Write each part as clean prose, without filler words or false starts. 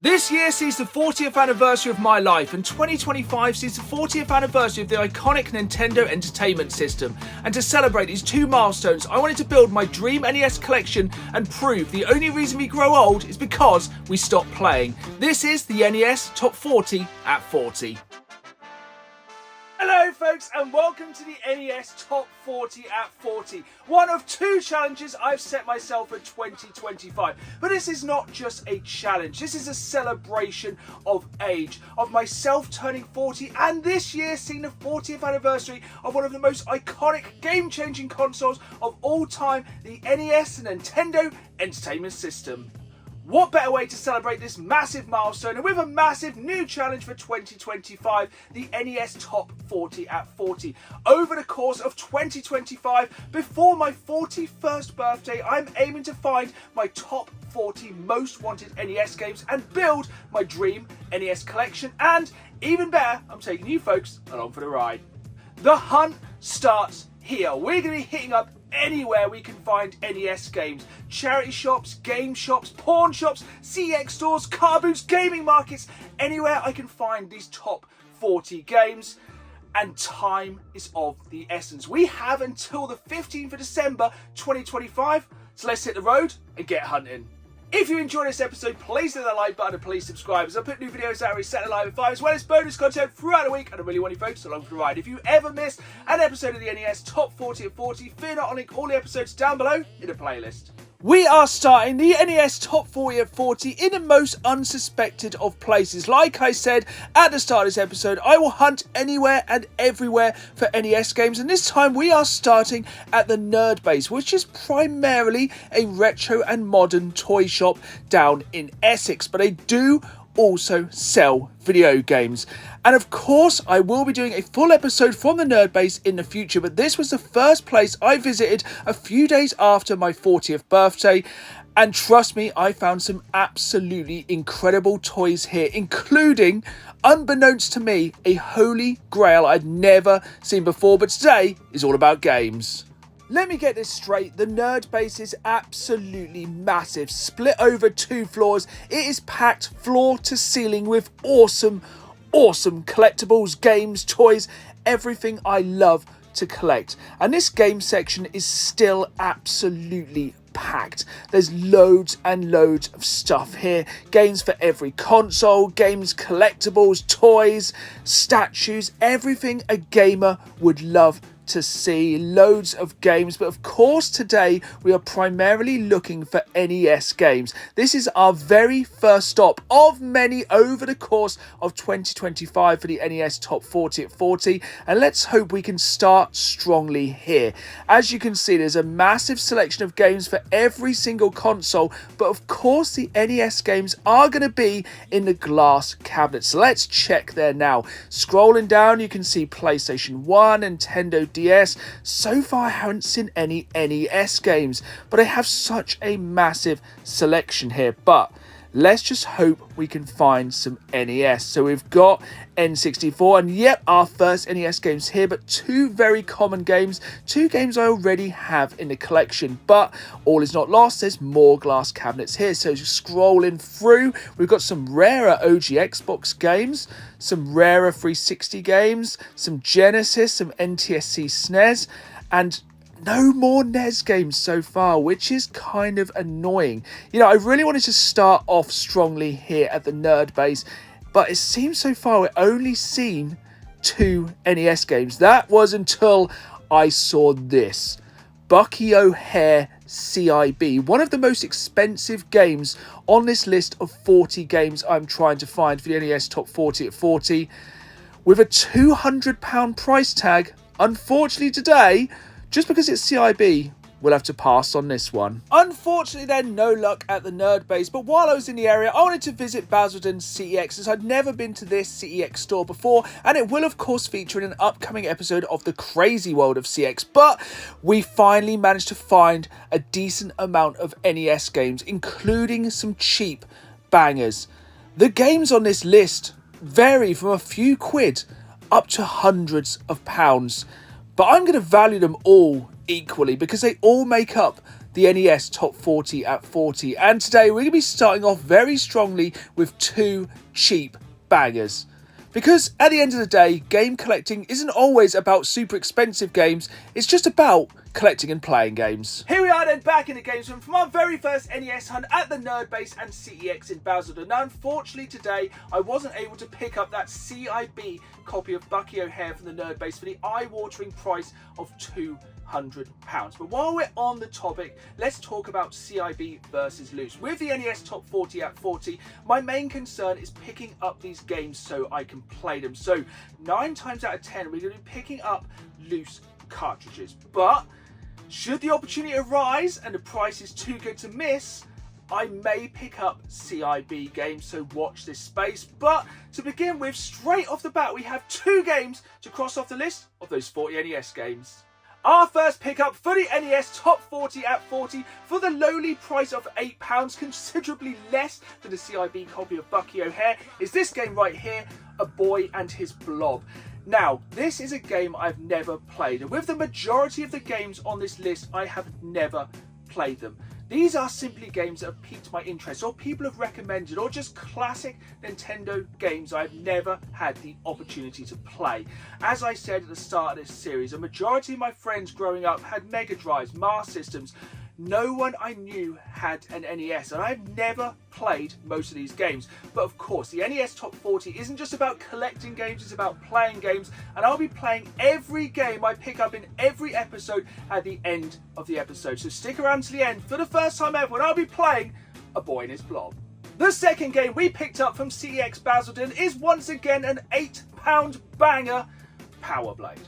This year sees the 40th anniversary of my life, and 2025 sees the 40th anniversary of the iconic Nintendo Entertainment System. And to celebrate these two milestones, I wanted to build my dream NES collection and prove the only reason we grow old is because we stop playing. This is the NES Top 40 at 40. Hello folks, and welcome to the NES Top 40 at 40. One of two challenges I've set myself for 2025. But this is not just a challenge, this is a celebration of age, of myself turning 40, and this year seeing the 40th anniversary of one of the most iconic game-changing consoles of all time, the NES, the Nintendo Entertainment System. What better way to celebrate this massive milestone, and with a massive new challenge for 2025, the NES Top 40 at 40. Over the course of 2025, before my 41st birthday, I'm aiming to find my top 40 most wanted NES games and build my dream NES collection, and even better, I'm taking you folks along for the ride. The hunt starts here. We're going to be hitting up anywhere we can find NES games. Charity shops, game shops, pawn shops, CX stores, car booths, gaming markets, anywhere I can find these top 40 games. And time is of the essence. We have until the 15th of December 2025, so let's hit the road and get hunting. If you enjoyed this episode, please hit that like button and please subscribe, as I put new videos out every Saturday live at 5, as well as bonus content throughout the week, and I really want you folks along for the ride. If you ever missed an episode of the NES Top 40 at 40, fear not, I'll link all the episodes down below in the playlist. We are starting the NES Top 40 at 40 in the most unsuspected of places. Like I said at the start of this episode, I will hunt anywhere and everywhere for NES games, and this time we are starting at the Nerd Base, which is primarily a retro and modern toy shop down in Essex, but they do also sell video games. And of course, I will be doing a full episode from the Nerd Base in the future, but this was the first place I visited a few days after my 40th birthday. And trust me, I found some absolutely incredible toys here, including, unbeknownst to me, a holy grail I'd never seen before. But today is all about games. Let me get this straight, the Nerd Base is absolutely massive, split over 2 floors. It is packed floor to ceiling with awesome collectibles, games, toys, everything I love to collect. And this game section is still absolutely packed. There's loads and loads of stuff here. Games for every console, games, collectibles, toys, statues, everything a gamer would love to see. Loads of games, but of course today we are primarily looking for NES games. This is our very first stop of many over the course of 2025 for the NES Top 40 at 40, and let's hope we can start strongly here. As you can see, there's a massive selection of games for every single console, but of course the NES games are going to be in the glass cabinets. So let's check there now. Scrolling down, you can see PlayStation 1, Nintendo DS. So far I haven't seen any NES games, but I have such a massive selection here. But let's just hope we can find some NES. So we've got N64, and yep, our first NES games here, but 2 very common games, 2 games I already have in the collection. But all is not lost, there's more glass cabinets here. So just scrolling through, we've got some rarer OG Xbox games, some rarer 360 games, some Genesis, some NTSC SNES, and no more NES games so far, which is kind of annoying. You know, I really wanted to start off strongly here at the Nerd Base, but it seems so far we've only seen 2 NES games. That was until I saw this. Bucky O'Hare CIB, one of the most expensive games on this list of 40 games I'm trying to find for the NES Top 40 at 40, with a £200 price tag. Unfortunately today, just because it's CIB, we'll have to pass on this one. Unfortunately then, no luck at the Nerd Base, but while I was in the area, I wanted to visit Basildon CEX, as I'd never been to this CEX store before, and it will of course feature in an upcoming episode of the crazy world of CX, but we finally managed to find a decent amount of NES games, including some cheap bangers. The games on this list vary from a few quid up to hundreds of pounds. But I'm going to value them all equally because they all make up the NES Top 40 at 40. And today we're going to be starting off very strongly with two cheap bangers. Because at the end of the day, game collecting isn't always about super expensive games, it's just about collecting and playing games. Here we are then, back in the games room from our very first NES hunt at the Nerd Base and CEX in Basildon. Now unfortunately today I wasn't able to pick up that CIB copy of Bucky O'Hare from the Nerd Base for the eye-watering price of £200. But while we're on the topic, let's talk about CIB versus loose. With the NES Top 40 at 40, my main concern is picking up these games so I can play them. So 9 times out of 10 we're going to be picking up loose cartridges. But should the opportunity arise and the price is too good to miss, I may pick up CIB games, so watch this space. But to begin with, straight off the bat, we have 2 games to cross off the list of those 40 NES games. Our first pickup for the NES Top 40 at 40 for the lowly price of £8, considerably less than the CIB copy of Bucky O'Hare, is this game right here, A Boy and His Blob. Now, this is a game I've never played, and with the majority of the games on this list, I have never played them. These are simply games that have piqued my interest, or people have recommended, or just classic Nintendo games I've never had the opportunity to play. As I said at the start of this series, a majority of my friends growing up had Mega Drives, Master Systems. No one I knew had an NES, and I've never played most of these games. But of course, the NES Top 40 isn't just about collecting games, it's about playing games, and I'll be playing every game I pick up in every episode at the end of the episode. So stick around to the end for the first time ever when I'll be playing A Boy and His Blob. The second game we picked up from CEX Basildon is once again an £8 banger, Power Blade.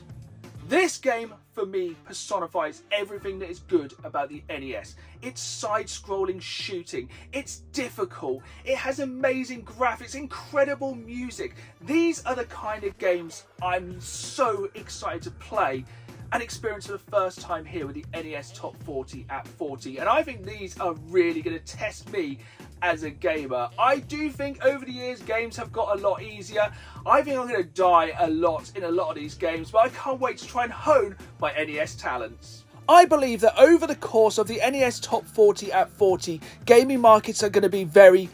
This game, for me, personifies everything that is good about the NES. It's side-scrolling shooting, it's difficult, it has amazing graphics, incredible music. These are the kind of games I'm so excited to play and experience for the first time here with the NES Top 40 at 40. And I think these are really going to test me as a gamer. I do think over the years games have got a lot easier. I think I'm going to die a lot in a lot of these games, but I can't wait to try and hone my NES talents. I believe that over the course of the NES Top 40 at 40, gaming markets are going to be very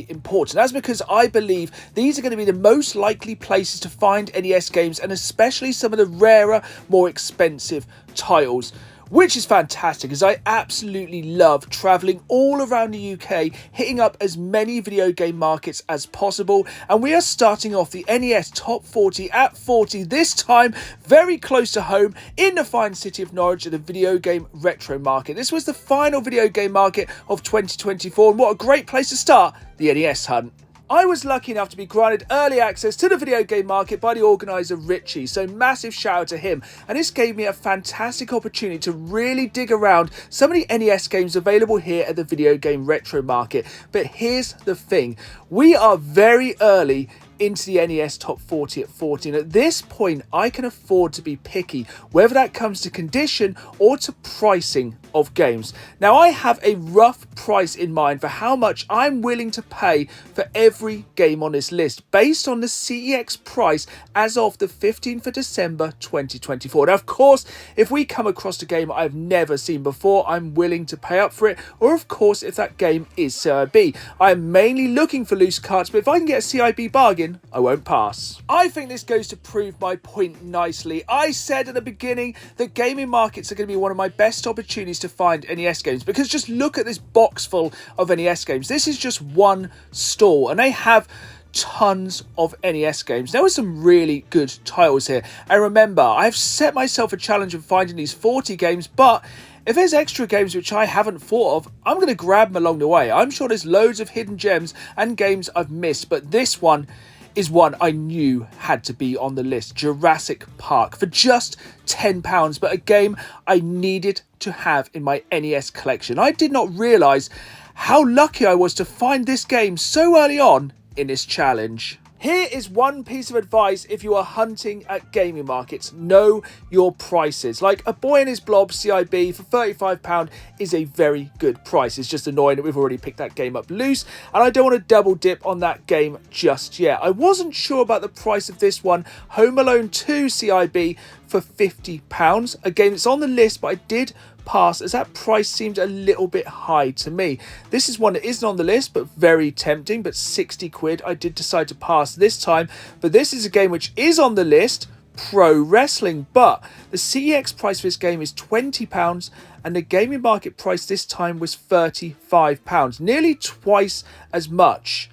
important. That's because I believe these are going to be the most likely places to find NES games, and especially some of the rarer, more expensive titles. Which is fantastic, as I absolutely love travelling all around the UK, hitting up as many video game markets as possible. And we are starting off the NES Top 40 at 40, this time very close to home in the fine city of Norwich at the video game retro market. This was the final video game market of 2024, and what a great place to start the NES hunt. I was lucky enough to be granted early access to the video game market by the organiser Richie, so massive shout out to him, and this gave me a fantastic opportunity to really dig around some of the NES games available here at the video game retro market. But here's the thing, we are very early into the NES Top 40 at 40, and at this point I can afford to be picky, whether that comes to condition or to pricing of games. Now I have a rough price in mind for how much I'm willing to pay for every game on this list, based on the CEX price as of the 15th of December 2024. Now of course, if we come across a game I've never seen before, I'm willing to pay up for it, or of course if that game is CIB. I'm mainly looking for loose cards, but if I can get a CIB bargain, I won't pass. I think this goes to prove my point nicely. I said at the beginning that gaming markets are going to be one of my best opportunities to find NES games, because just look at this box full of NES games. This is just one stall, and they have tons of NES games. There were some really good titles here, and remember, I've set myself a challenge of finding these 40 games, but if there's extra games which I haven't thought of, I'm going to grab them along the way. I'm sure there's loads of hidden gems and games I've missed, but this one is one I knew had to be on the list. Jurassic Park, for just £10, but a game I needed to have in my NES collection. I did not realise how lucky I was to find this game so early on in this challenge. Here is one piece of advice if you are hunting at gaming markets: know your prices. Like A Boy and His Blob CIB for £35 is a very good price. It's just annoying that we've already picked that game up loose, and I don't want to double dip on that game just yet. I wasn't sure about the price of this one, Home Alone 2 CIB for £50. A game that's on the list, but I did pass as that price seemed a little bit high to me. This is one that isn't on the list, but very tempting, but 60 quid. I did decide to pass this time, but this is a game which is on the list, Pro Wrestling, but the CEX price for this game is £20 and the gaming market price this time was £35, nearly twice as much.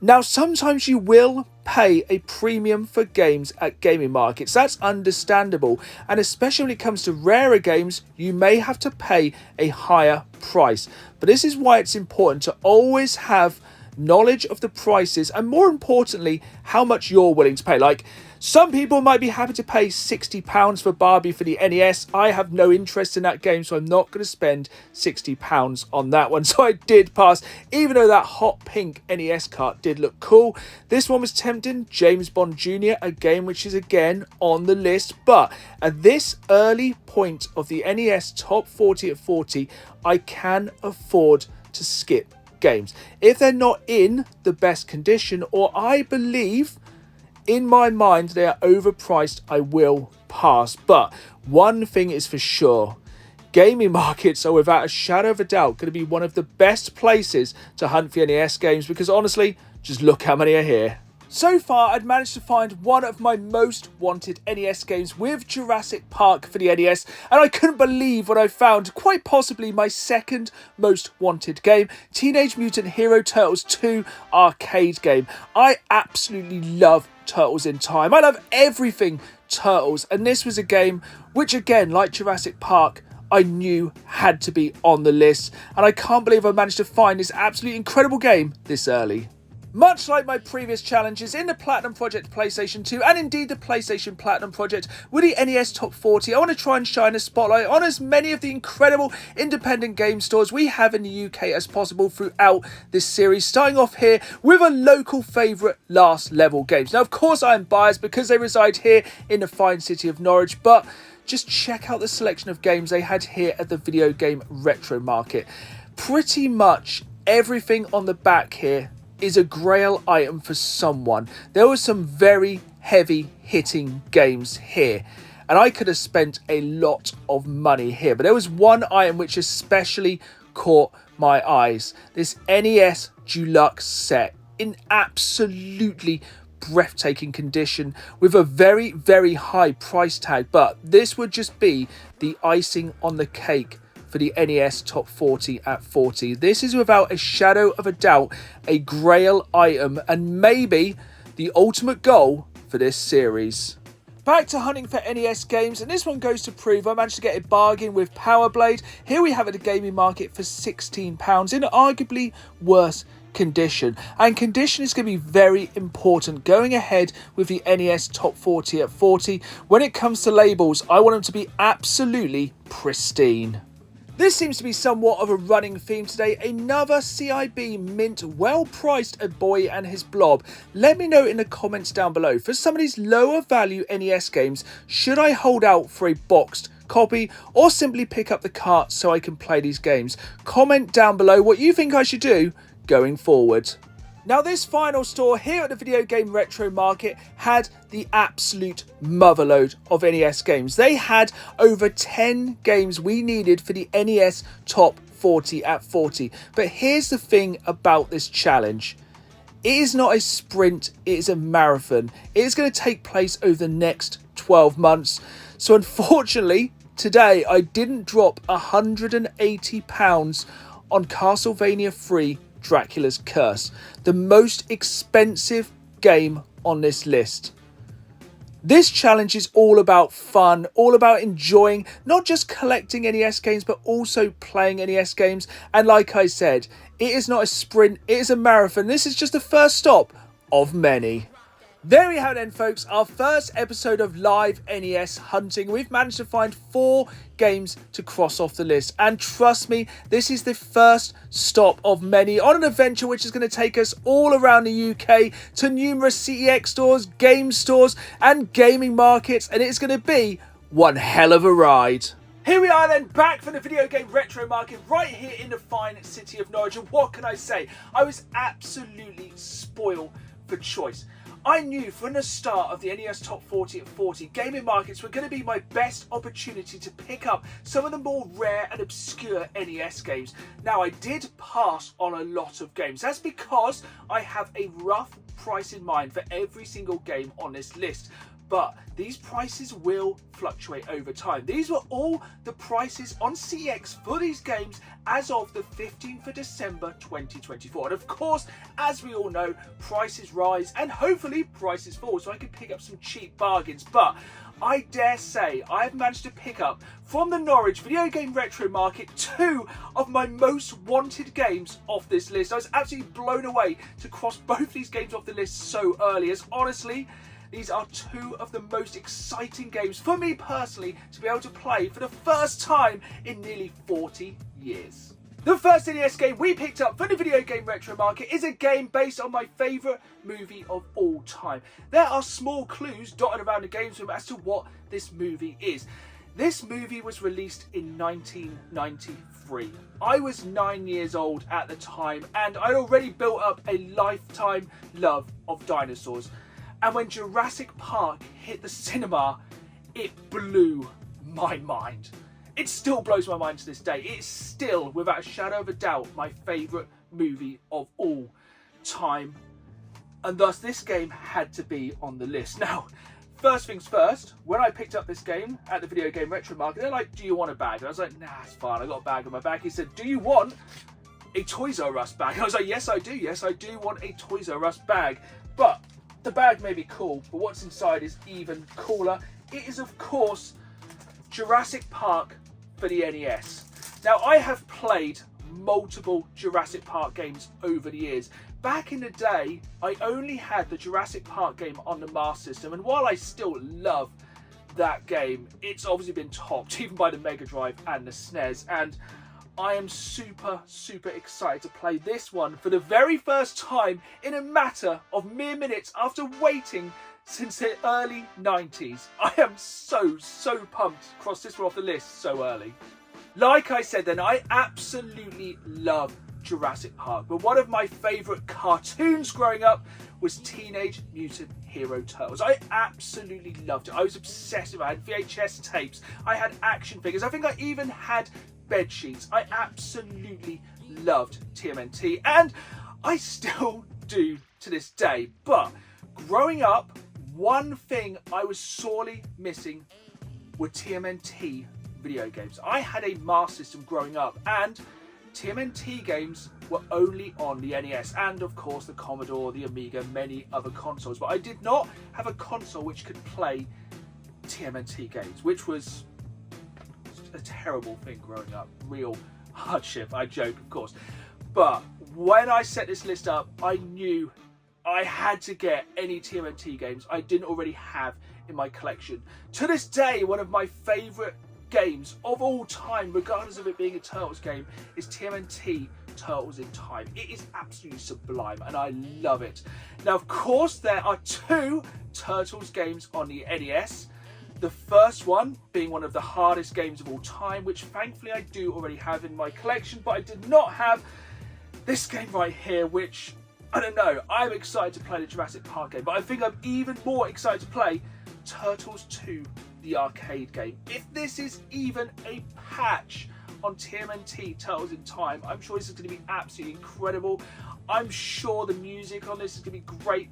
Now, sometimes you will pay a premium for games at gaming markets. That's understandable. And especially when it comes to rarer games, you may have to pay a higher price. But this is why it's important to always have knowledge of the prices and, more importantly, how much you're willing to pay. Like, some people might be happy to pay £60 for Barbie for the NES. I have no interest in that game, so I'm not going to spend £60 on that one. So I did pass, even though that hot pink NES cart did look cool. This one was tempting, James Bond Jr., a game which is again on the list. But at this early point of the NES Top 40 at 40, I can afford to skip games. If they're not in the best condition, or I believe in my mind they are overpriced, I will pass. But one thing is for sure, gaming markets are without a shadow of a doubt going to be one of the best places to hunt for NES games, because honestly, just look how many are here. So far, I'd managed to find one of my most wanted NES games with Jurassic Park for the NES, and I couldn't believe what I found, quite possibly my second most wanted game, Teenage Mutant Hero Turtles 2 arcade game. I absolutely love Turtles in Time. I love everything Turtles, and this was a game which, again, like Jurassic Park, I knew had to be on the list, and I can't believe I managed to find this absolutely incredible game this early. Much like my previous challenges in the Platinum Project PlayStation 2 and indeed the PlayStation Platinum Project with the NES Top 40, I want to try and shine a spotlight on as many of the incredible independent game stores we have in the UK as possible throughout this series, starting off here with a local favourite, Last Level Games. Now, of course, I am biased because they reside here in the fine city of Norwich, but just check out the selection of games they had here at the Video Game Retro Market. Pretty much everything on the back here is a grail item for someone. There were some very heavy hitting games here, and I could have spent a lot of money here, but there was one item which especially caught my eyes. This NES Deluxe set in absolutely breathtaking condition with a very, very high price tag, but this would just be the icing on the cake for the NES Top 40 at 40. This is without a shadow of a doubt a grail item and maybe the ultimate goal for this series. Back to hunting for NES games, and this one goes to prove I managed to get a bargain with Power Blade. Here we have it at the gaming market for £16 in arguably worse condition, and condition is going to be very important going ahead with the NES Top 40 at 40. When it comes to labels, I want them to be absolutely pristine. This seems to be somewhat of a running theme today. Another CIB mint, well priced A Boy and His Blob. Let me know in the comments down below. For some of these lower value NES games, should I hold out for a boxed copy or simply pick up the cart so I can play these games? Comment down below what you think I should do going forward. Now, this final store here at the Video Game Retro Market had the absolute motherload of NES games. They had over 10 games we needed for the NES Top 40 at 40. But here's the thing about this challenge. It is not a sprint, it is a marathon. It is going to take place over the next 12 months. So unfortunately, today I didn't drop £180 on Castlevania 3 Dracula's Curse, the most expensive game on this list. This challenge is all about fun, all about enjoying, not just collecting NES games, but also playing NES games. And like I said, it is not a sprint, it is a marathon. This is just the first stop of many. There we have it then, folks, our first episode of live NES hunting. We've managed to find 4 games to cross off the list, and trust me, this is the first stop of many on an adventure which is going to take us all around the UK to numerous CEX stores, game stores and gaming markets, and it's going to be one hell of a ride. Here we are then, back from the Video Game Retro Market right here in the fine city of Norwich, and what can I say? I was absolutely spoiled for choice. I knew from the start of the NES Top 40 at 40, gaming markets were going to be my best opportunity to pick up some of the more rare and obscure NES games. Now, I did pass on a lot of games. That's because I have a rough price in mind for every single game on this list. But these prices will fluctuate over time. These were all the prices on CX for these games as of the 15th of December 2024. And of course, as we all know, prices rise and hopefully prices fall, so I can pick up some cheap bargains. But I dare say I've managed to pick up from the Norwich video game retro market 2 of my most wanted games off this list. I was absolutely blown away to cross both these games off the list so early, as honestly, these are two of the most exciting games for me personally to be able to play for the first time in nearly 40 years. The first NES game we picked up for the video game retro market is a game based on my favourite movie of all time. There are small clues dotted around the games room as to what this movie is. This movie was released in 1993. I was 9 years old at the time and I'd already built up a lifetime love of dinosaurs. And when Jurassic Park hit the cinema, it blew my mind. It still blows my mind to this day. It's still, without a shadow of a doubt, my favourite movie of all time. And thus this game had to be on the list. Now, first things first, when I picked up this game at the video game retro market, they're like, do you want a bag? And I was like, nah, it's fine, I got a bag in my bag. He said, do you want a Toys R Us bag? And I was like, yes I do want a Toys R Us bag. But the bag may be cool, but what's inside is even cooler. It is, of course, Jurassic Park for the NES. Now, I have played multiple Jurassic Park games over the years. Back in the day, I only had the Jurassic Park game on the Master System, and while I still love that game, it's obviously been topped even by the Mega Drive and the SNES, and I am super excited to play this one for the very first time in a matter of mere minutes after waiting since the early 90s. I am so pumped to cross this one off the list so early. Like I said then, I absolutely love Jurassic Park, but one of my favourite cartoons growing up was Teenage Mutant Hero Turtles. I absolutely loved it. I was obsessed with it. I had VHS tapes, I had action figures, I think I even had bed sheets. I absolutely loved TMNT, and I still do to this day. But growing up, one thing I was sorely missing were TMNT video games. I had a Master System growing up, and TMNT games were only on the NES and of course the Commodore, the Amiga, many other consoles. But I did not have a console which could play TMNT games, which was a terrible thing growing up. Real hardship. I joke, of course. But when I set this list up, I knew I had to get any TMNT games I didn't already have in my collection. To this day, one of my favourite games of all time, regardless of it being a Turtles game, is TMNT Turtles in Time. It is absolutely sublime and I love it. Now, of course, there are two Turtles games on the NES. The first one being one of the hardest games of all time, which thankfully I do already have in my collection, but I did not have this game right here, which, I don't know, I'm excited to play the Jurassic Park game, but I think I'm even more excited to play Turtles 2, the arcade game. If this is even a patch on TMNT Turtles in Time, I'm sure this is going to be absolutely incredible. I'm sure the music on this is going to be great.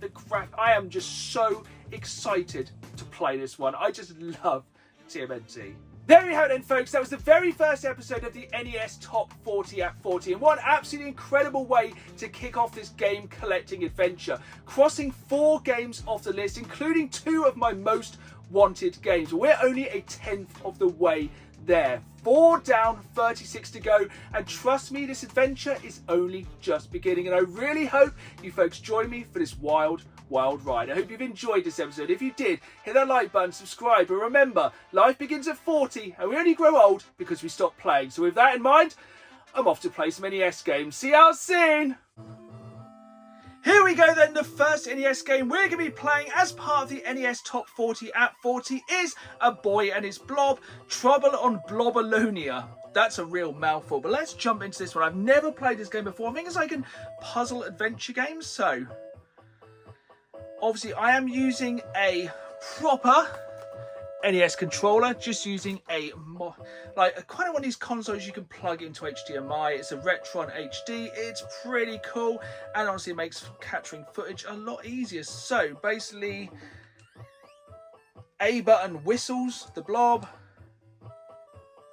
I am just so excited to play this one. I just love TMNT. There we have it then, folks. That was the very first episode of the NES Top 40 at 40, and what an absolutely incredible way to kick off this game collecting adventure. Crossing 4 games off the list, including 2 of my most wanted games. We're only a 10th of the way there. 4 down, 36 to go, and trust me, this adventure is only just beginning, and I really hope you folks join me for this wild ride. I hope you've enjoyed this episode. If you did, hit that like button, subscribe, and remember, life begins at 40 and we only grow old because we stop playing. So with that in mind, I'm off to play some NES games. See you soon! Here we go then, the first NES game we're going to be playing as part of the NES Top 40 at 40 is A Boy and His Blob, Trouble on Blobalonia. That's a real mouthful, but let's jump into this one. I've never played this game before. I think it's like a puzzle adventure game, so Obviously, I am using a proper NES controller, just using a kind of one of these consoles you can plug into HDMI. It's a Retron HD. It's pretty cool, and honestly it makes capturing footage a lot easier. So basically, A button whistles the blob,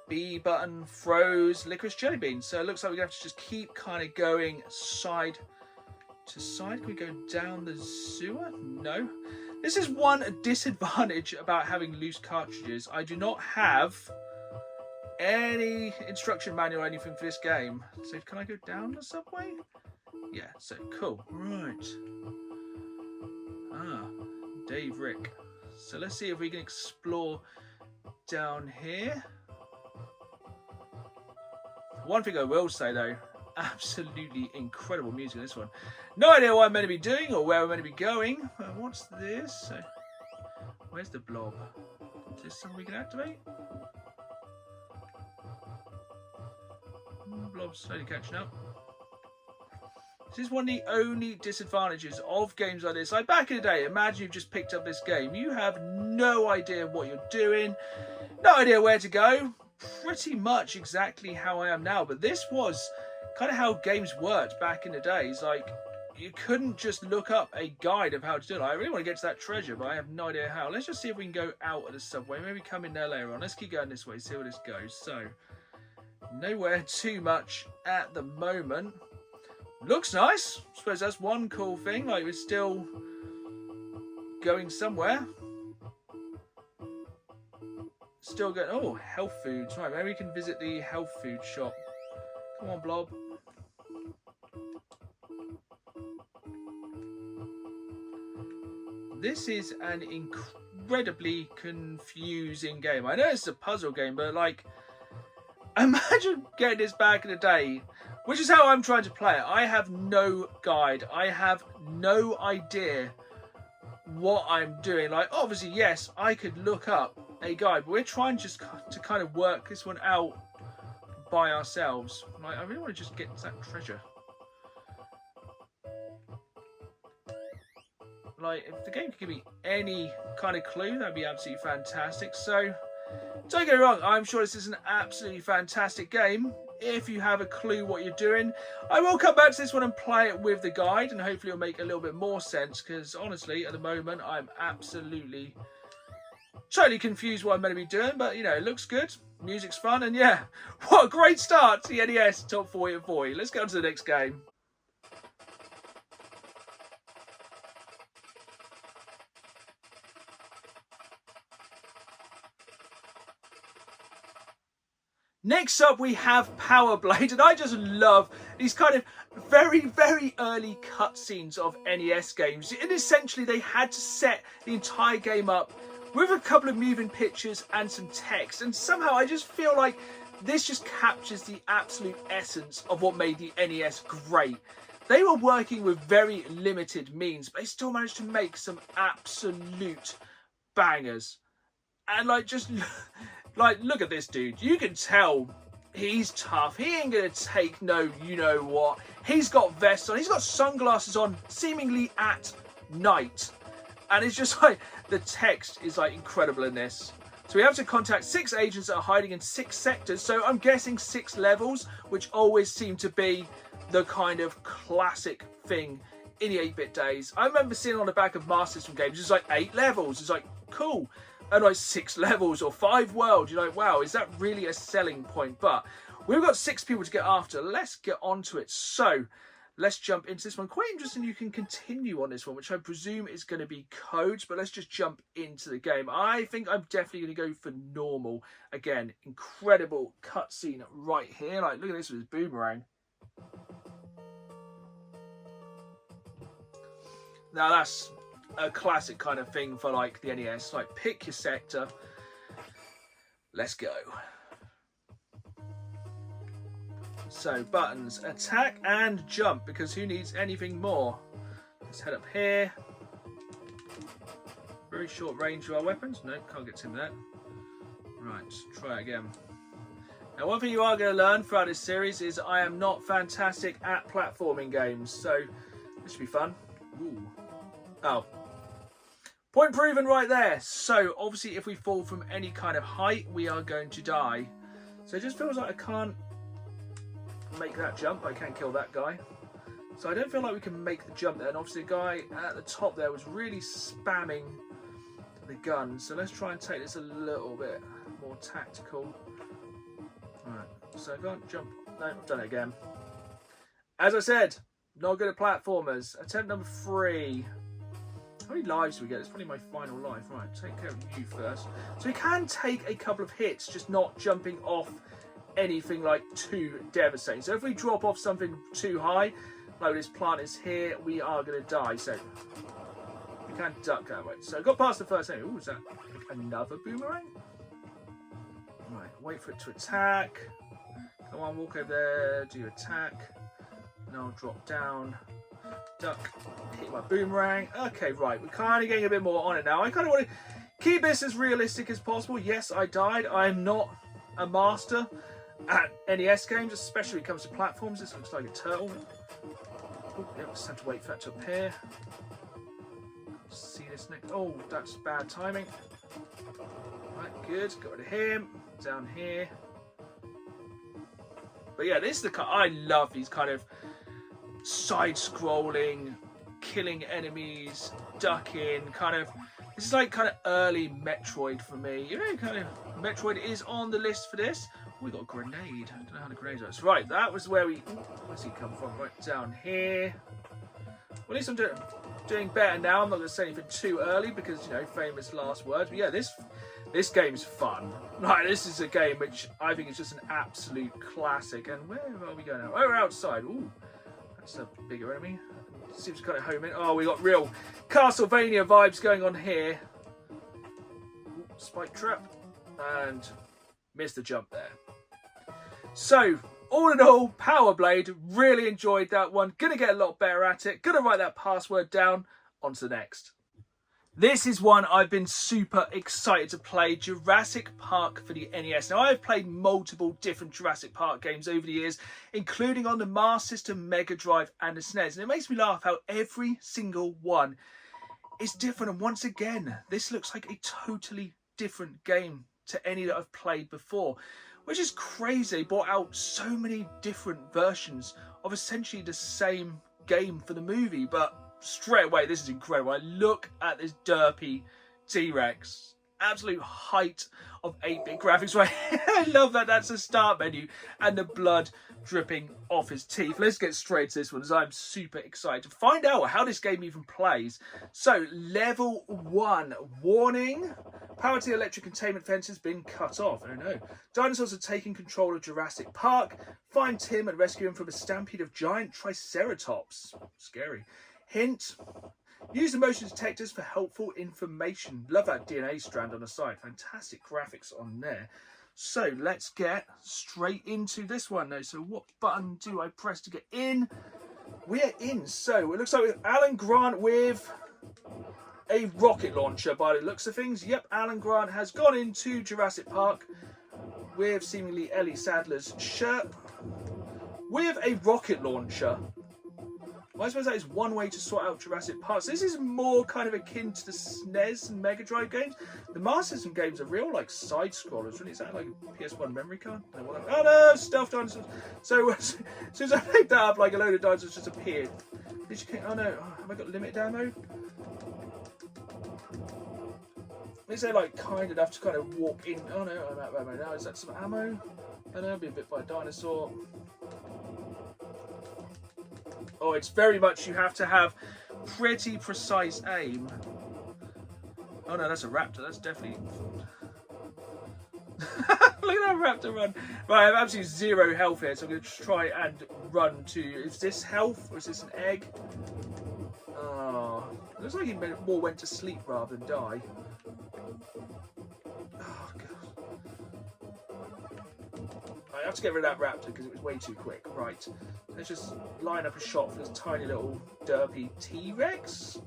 B button throws licorice jelly beans. So it looks like we're going to have to just keep kind of going side to side. Can we go down the sewer? No. This is one disadvantage about having loose cartridges. I do not have any instruction manual or anything for this game. So can I go down the subway? Yeah, so cool. Right. Ah, Dave Rick. So let's see if we can explore down here. One thing I will say though, absolutely incredible music in this one. No idea what I'm meant to be doing or where I'm meant to be going. What's this? Where's the blob? Is this something we can activate? Blob's slowly catching up. This is one of the only disadvantages of games like this. Like back in the day, imagine you've just picked up this game. You have no idea what you're doing, no idea where to go. Pretty much exactly how I am now. But this was kind of how games worked back in the days. Like, you couldn't just look up a guide of how to do it. I really want to get to that treasure, but I have no idea how. Let's just see if we can go out of the subway. Maybe come in there later on. Let's keep going this way, see where this goes. So, nowhere too much at the moment. Looks nice. I suppose that's one cool thing. Like, we're still going somewhere. Still going. Oh, health foods. Right, maybe we can visit the health food shop. Come on, Blob. This is an incredibly confusing game. I know it's a puzzle game, but like, imagine getting this back in the day, which is how I'm trying to play it. I have no guide. I have no idea what I'm doing. Like, obviously, yes, I could look up a guide, but we're trying just to kind of work this one out by ourselves. Like, I really want to just get to that treasure. Like, if the game could give me any kind of clue, that'd be absolutely fantastic. So, don't get me wrong, I'm sure this is an absolutely fantastic game. If you have a clue what you're doing, I will come back to this one and play it with the guide, and hopefully it'll make a little bit more sense, because honestly, at the moment, I'm absolutely totally confused what I'm meant to be doing, but you know, it looks good, music's fun, and yeah, what a great start to the NES Top 40 at 40. Let's go on to the next game. Next up, we have Power Blade, and I just love these kind of very, very early cutscenes of NES games. And essentially, they had to set the entire game up with a couple of moving pictures and some text. And somehow, I just feel like this just captures the absolute essence of what made the NES great. They were working with very limited means, but they still managed to make some absolute bangers. And like, just... like, look at this dude. You can tell he's tough. He ain't gonna take no you know what. He's got vests on. He's got sunglasses on, seemingly at night. And it's just like, the text is like incredible in this. So we have to contact 6 agents that are hiding in 6 sectors. So I'm guessing 6 levels, which always seem to be the kind of classic thing in the 8-bit days. I remember seeing on the back of Master System games, it's like 8 levels. It's like, cool. And like 6 levels or 5 worlds. You're like, wow, is that really a selling point? But we've got 6 people to get after. Let's get on to it. So let's jump into this one. Quite interesting. You can continue on this one, which I presume is going to be codes. But let's just jump into the game. I think I'm definitely going to go for normal. Again, incredible cutscene right here. Like, look at this with his boomerang. Now that's a classic kind of thing for like the NES. Like, pick your sector. Let's go. So buttons, attack and jump, because who needs anything more? Let's head up here. Very short range of our weapons. No, can't get to him with that. Right, try it again. Now, one thing you are going to learn throughout this series is I am not fantastic at platforming games, so this should be fun. Ooh. Oh. Point proven right there. So obviously if we fall from any kind of height, we are going to die. So it just feels like I can't make that jump. I can kill that guy. So I don't feel like we can make the jump there. And obviously the guy at the top there was really spamming the gun. So let's try and take this a little bit more tactical. Alright, so I can't jump. No, I've done it again. As I said, not good at platformers. Attempt number 3. How many lives do we get? It's probably my final life. Right, take care of you first. So we can take a couple of hits, just not jumping off anything like too devastating. So if we drop off something too high, like this plant is here, we are going to die. So we can duck that way. So I got past the first thing. Ooh, is that another boomerang? Right, wait for it to attack. Come on, walk over there, do your attack. And I'll drop down, duck, hit my boomerang. Okay, right, we're kind of getting a bit more on it now. I kind of want to keep this as realistic as possible. Yes, I died. I'm not a master at NES games, especially when it comes to platforms. This looks like a turtle. Oh, yeah, just have to wait for that to appear. See this next. Oh, that's bad timing. Right, good. Got rid of him. Down here. But yeah, this is the I love these kind of side-scrolling, killing enemies, ducking, kind of. This is like kind of early Metroid for me. You know, kind of Metroid is on the list for this. Oh, we got a grenade. I don't know how the grenade works. Right, that was where we. Where's he come from? Right down here. Well, at least I'm doing better now. I'm not going to say anything too early because, you know, famous last words. But yeah, this game's fun. Right, this is a game which I think is just an absolute classic. And where are we going now? Oh, we're outside. Ooh, that's a bigger enemy. Seems kind of home in. Oh, we got real Castlevania vibes going on here. Ooh, spike trap. And missed the jump there. So, all in all, Power Blade, really enjoyed that one. Gonna get a lot better at it. Gonna write that password down. On to the next. This is one I've been super excited to play, Jurassic Park for the NES. Now, I've played multiple different Jurassic Park games over the years, including on the Master System, Mega Drive and the SNES. And it makes me laugh how every single one is different. And once again, this looks like a totally different game to any that I've played before, which is crazy. They brought out so many different versions of essentially the same game for the movie, but straight away, this is incredible. I look at this derpy T-Rex. Absolute height of 8-bit graphics. Right? I love that that's a start menu and the blood dripping off his teeth. Let's get straight to this one, as I'm super excited to find out how this game even plays. So, level 1. Warning. Power to the electric containment fence has been cut off. Oh no. Dinosaurs have taken control of Jurassic Park. Find Tim and rescue him from a stampede of giant triceratops. Scary. Hint, use the motion detectors for helpful information. Love that DNA strand on the side. Fantastic graphics on there. So let's get straight into this one now. So what button do I press to get in? We're in. So it looks like with Alan Grant with a rocket launcher by the looks of things. Yep, Alan Grant has gone into Jurassic Park with seemingly Ellie Sadler's shirt with a rocket launcher. Well, I suppose that is one way to sort out Jurassic Park. So this is more kind of akin to the SNES and Mega Drive games. The Master System games are real, like, side-scrollers. Really, is that like a PS1 memory card? Oh no, stuffed dinosaurs. So as soon as I picked that up, like, a load of dinosaurs just appeared. Oh no, have I got limited ammo? Is they like kind enough to kind of walk in? Oh no, I'm out of ammo now. Is that some ammo? I don't know, I'll be bit by a dinosaur. Oh, it's very much, you have to have pretty precise aim. Oh no, that's a raptor. That's definitely... Look at that raptor run. Right, I have absolutely 0 health here, so I'm going to try and run to... Is this health or is this an egg? Oh, it looks like he more went to sleep rather than die. Oh, God. I have to get rid of that raptor because it was way too quick. Right. Let's just line up a shot for this tiny little derpy T-Rex.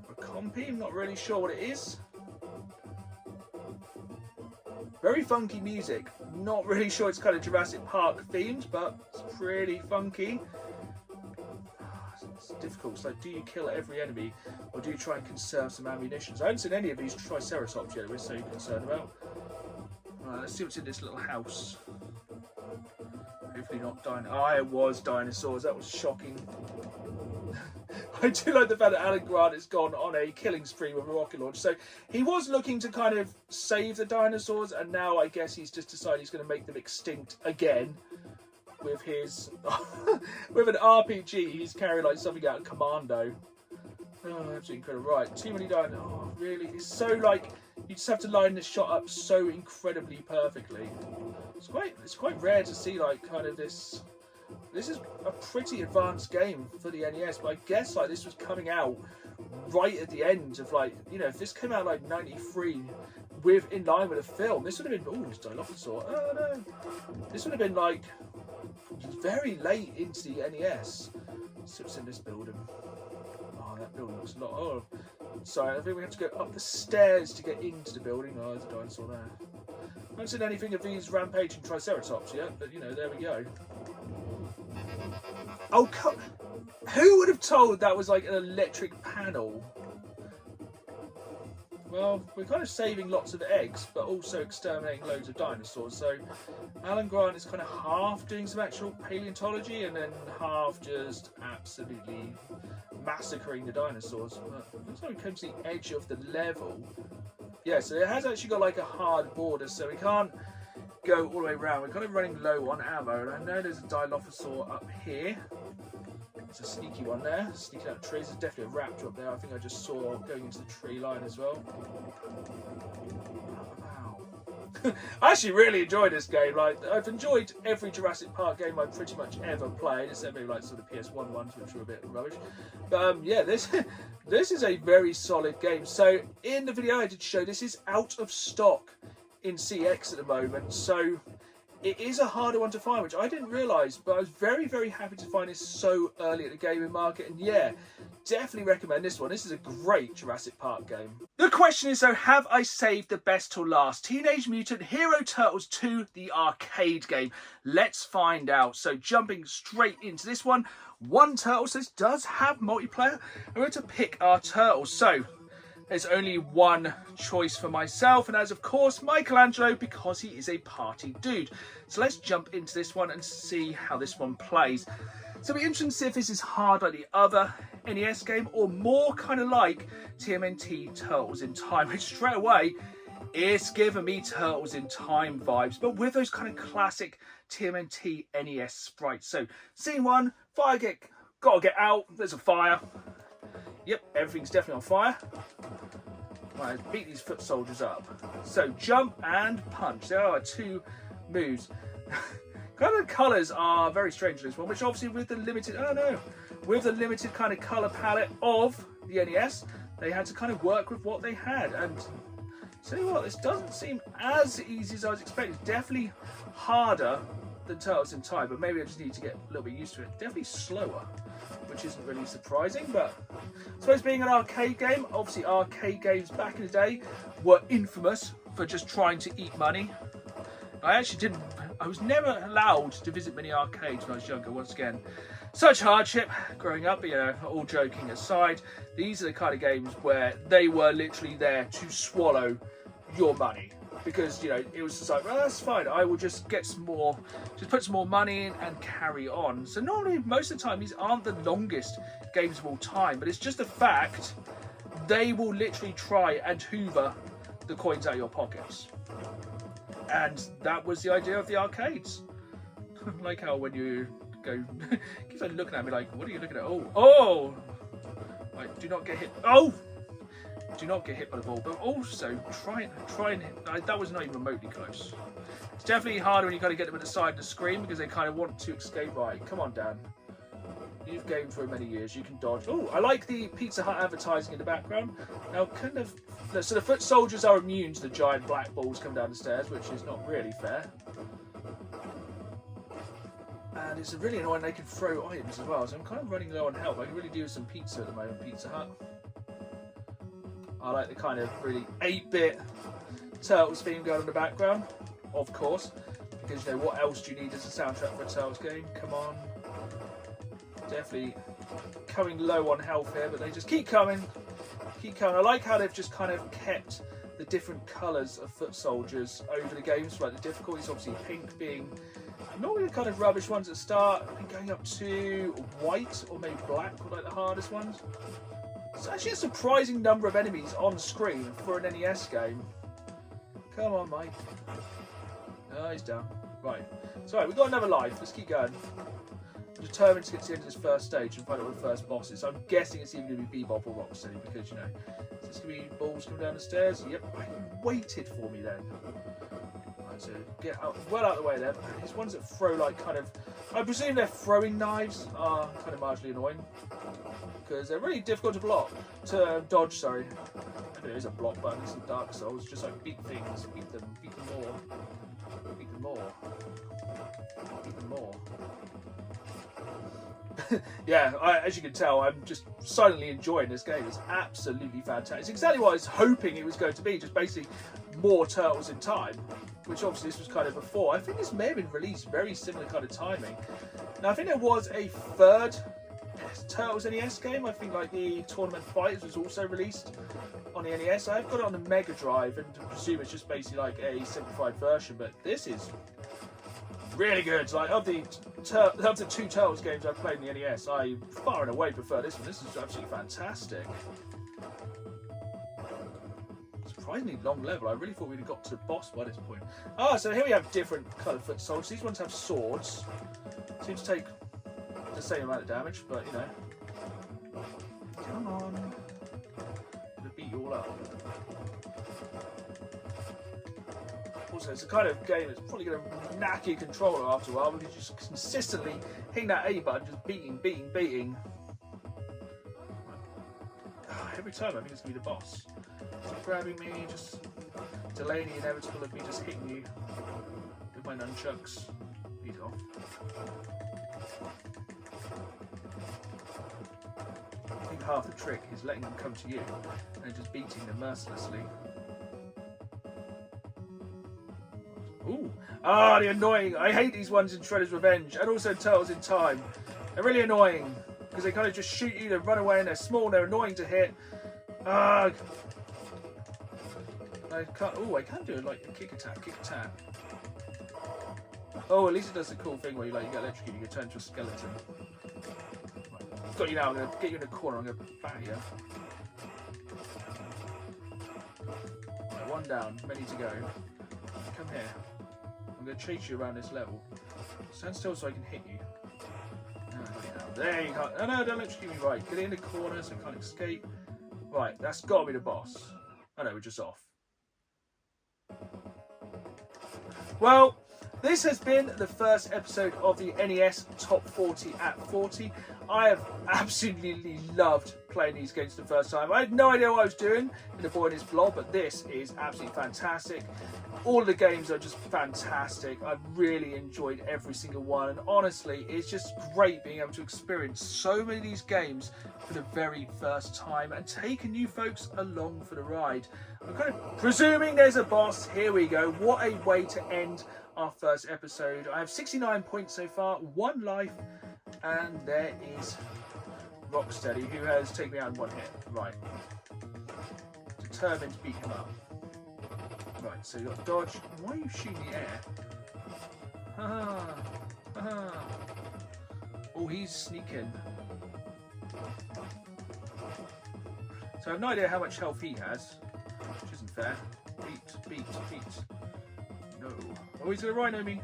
Or compy, I'm not really sure what it is. Very funky music. Not really sure it's kind of Jurassic Park themed, but it's pretty funky. It's difficult. It's like, do you kill every enemy, or do you try and conserve some ammunition? I haven't seen any of these Triceratops yet, we're so concerned about. Right, let's see what's in this little house. Hopefully not dinosaurs. Oh, it was dinosaurs. That was shocking. I do like the fact that Alan Grant has gone on a killing spree with a rocket launch. So he was looking to kind of save the dinosaurs, and now I guess he's just decided he's going to make them extinct again with his with an RPG. He's carrying like something out of Commando. Oh, absolutely incredible. Right, too many dinosaurs. Oh, really? It's so like you just have to line this shot up so incredibly perfectly. It's quite rare to see like kind of this. This is a pretty advanced game for the NES, but I guess like this was coming out right at the end of like, you know, if this came out like 93 in line with a film, this would have been, oh, it's Dilophosaur. Oh no. This would have been like very late into the NES. So it's in this building. Oh, that building looks a lot. Oh, sorry, I think we have to go up the stairs to get into the building. Oh, there's a dinosaur there. I haven't seen anything of these rampaging Triceratops yet, but you know, there we go. Oh, who would have told that was like an electric panel? Well, we're kind of saving lots of eggs, but also exterminating loads of dinosaurs. So Alan Grant is kind of half doing some actual paleontology and then half just absolutely massacring the dinosaurs. But looks like we come to the edge of the level. Yeah, so it has actually got like a hard border, so we can't go all the way around. We're kind of running low on ammo, and I know there's a Dilophosaur up here. There's a sneaky one there, sneaking out the trees. There's definitely a raptor up there. I think I just saw going into the tree line as well. Wow. I actually really enjoyed this game. Like, I've enjoyed every Jurassic Park game I've pretty much ever played, except maybe like sort of PS1 ones, which were a bit rubbish. But yeah, this is a very solid game. So in the video I did show, this is out of stock in CX at the moment, so it is a harder one to find, which I didn't realise, but I was very, very happy to find this so early at the gaming market, and yeah, definitely recommend this one. This is a great Jurassic Park game. The question is though, have I saved the best till last? Teenage Mutant Hero Turtles 2, the arcade game. Let's find out. So jumping straight into this one, one turtle, so this does have multiplayer. I'm going to pick our turtles. So there's only one choice for myself, and that is of course Michelangelo, because he is a party dude. So let's jump into this one and see how this one plays. So it'll be interesting to see if this is hard like the other NES game, or more kind of like TMNT Turtles in Time, which straight away it's giving me Turtles in Time vibes, but with those kind of classic TMNT NES sprites. So scene one, fire gotta get out, there's a fire. Yep, everything's definitely on fire. Right, beat these foot soldiers up. So jump and punch. There are two moves. Kind of colours are very strange in this one, which obviously with the limited, with the limited kind of colour palette of the NES, they had to kind of work with what they had. And tell you what, this doesn't seem as easy as I was expecting. Definitely harder than Turtles in Time, but maybe I just need to get a little bit used to it. Definitely slower, which isn't really surprising, but I suppose being an arcade game, obviously arcade games back in the day were infamous for just trying to eat money. I was never allowed to visit many arcades when I was younger. Once again, such hardship growing up, but you know, all joking aside, these are the kind of games where they were literally there to swallow your money. Because, you know, it was just like, well, that's fine, I will just get some more, just put some more money in and carry on. So normally, most of the time, these aren't the longest games of all time, but it's just the fact they will literally try and hoover the coins out of your pockets. And that was the idea of the arcades. Like how when you go, keeps on looking at me like, what are you looking at? Oh! Like, do not get hit. Oh! Do not get hit by the ball, but also try and hit. That was not even remotely close. It's definitely harder when you kind of get them at the side of the screen because they kind of want to escape. Right, come on, Dan. You've gamed for many years. You can dodge. Oh, I like the Pizza Hut advertising in the background. Now, kind of, so the foot soldiers are immune to the giant black balls coming down the stairs, which is not really fair. And it's really annoying they can throw items as well. So I'm kind of running low on health. I can really do with some pizza at the moment. Pizza Hut. I like the kind of really 8-bit Turtles theme going in the background, of course, because you know what else do you need as a soundtrack for a Turtles game? Come on, definitely becoming low on health here, but they just keep coming. Keep coming. I like how they've just kind of kept the different colours of foot soldiers over the games. Like the difficulties, obviously pink being normally the kind of rubbish ones at the start, and going up to white or maybe black were like the hardest ones. It's actually a surprising number of enemies on screen for an NES game. Come on, Mike. Oh, he's down. Right. So, we've got another life. Let's keep going. I'm determined to get to the end of this first stage and find out what the first boss is. So I'm guessing it's either going to be Bebop or Rocksteady because, you know, is this going to be balls coming down the stairs? Yep. Waited for me then. Right, so get out, well out of the way then. These ones that throw like kind of, I presume they're throwing knives are kind of marginally annoying because they're really difficult to block, to dodge, sorry. Maybe there is a block button in some Dark Souls, just like beat things, beat them more. Beat them more. Beat them more. Yeah, as you can tell, I'm just silently enjoying this game. It's absolutely fantastic. It's exactly what I was hoping it was going to be, just basically more Turtles in Time, which obviously this was kind of before. I think this may have been released very similar kind of timing. Now, I think there was a third Turtles NES game. I think like the Tournament Fighters was also released on the NES. I've got it on the Mega Drive, and I presume it's just basically like a simplified version, but this is really good. Like of the two Turtles games I've played in the NES, I far and away prefer this one. This is absolutely fantastic. Surprisingly long level. I really thought we'd have got to the boss by this point. Ah, so here we have different coloured foot soldiers. These ones have swords. Seem to take the same amount of damage, but you know. Come on. I'm gonna beat you all up. Also, it's a kind of game that's probably going to knack your controller after a while because you're just consistently hitting that A button, just beating. Every time I think it's going to be the boss. Just grabbing me, just delaying the inevitable of me just hitting you with my nunchucks. Beat off. I think half the trick is letting them come to you and just beating them mercilessly. Ooh. Ah, the annoying. I hate these ones in Shredder's Revenge and also Turtles in Time. They're really annoying because they kind of just shoot you, they run away, and they're small, and they're annoying to hit. Ah. I can't. Oh, I can do it like a kick attack. Oh, at least it does the cool thing where you like you get electrocuted, you get turned into a skeleton. Right. Got you now. I'm gonna get you in a corner. I'm gonna bat you. Right, one down. Many to go. Come here. I'm going to chase you around this level. Stand still so I can hit you. There you go. Oh no, don't electrocute me. Right, get in the corner so I can't escape. Right, that's got to be the boss. Oh no, we're just off. Well, this has been the first episode of the NES Top 40 at 40. I have absolutely loved playing these games the first time. I had no idea what I was doing in The Boy and His Blob, but this is absolutely fantastic. All of the games are just fantastic. I've really enjoyed every single one, and honestly, it's just great being able to experience so many of these games for the very first time and taking you folks along for the ride. I'm kind of presuming there's a boss. Here we go. What a way to end our first episode. I have 69 points so far, 1 life, and there is Rocksteady, who has taken me out in 1 hit. Right. Determined to beat him up. Right, so you've got dodge. Why are you shooting the air? Oh, he's sneaking. So I have no idea how much health he has, which isn't fair. Beat. No. Oh, he's gonna rhino me.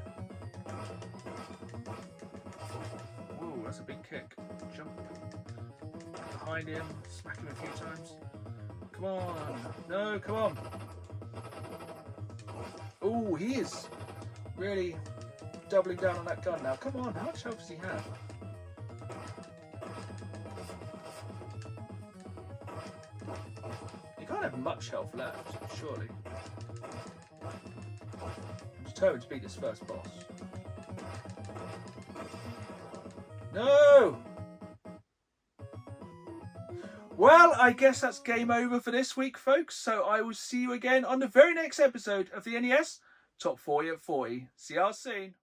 Whoa, that's a big kick. Jump. Behind him, smack him a few times. Come on. No, come on. Oh, he is really doubling down on that gun now. Come on, how much health does he have? He can't have much health left, surely. I'm determined to beat this first boss. No! Well, I guess that's game over for this week, folks. So I will see you again on the very next episode of the NES Top 40 at 40. See y'all soon.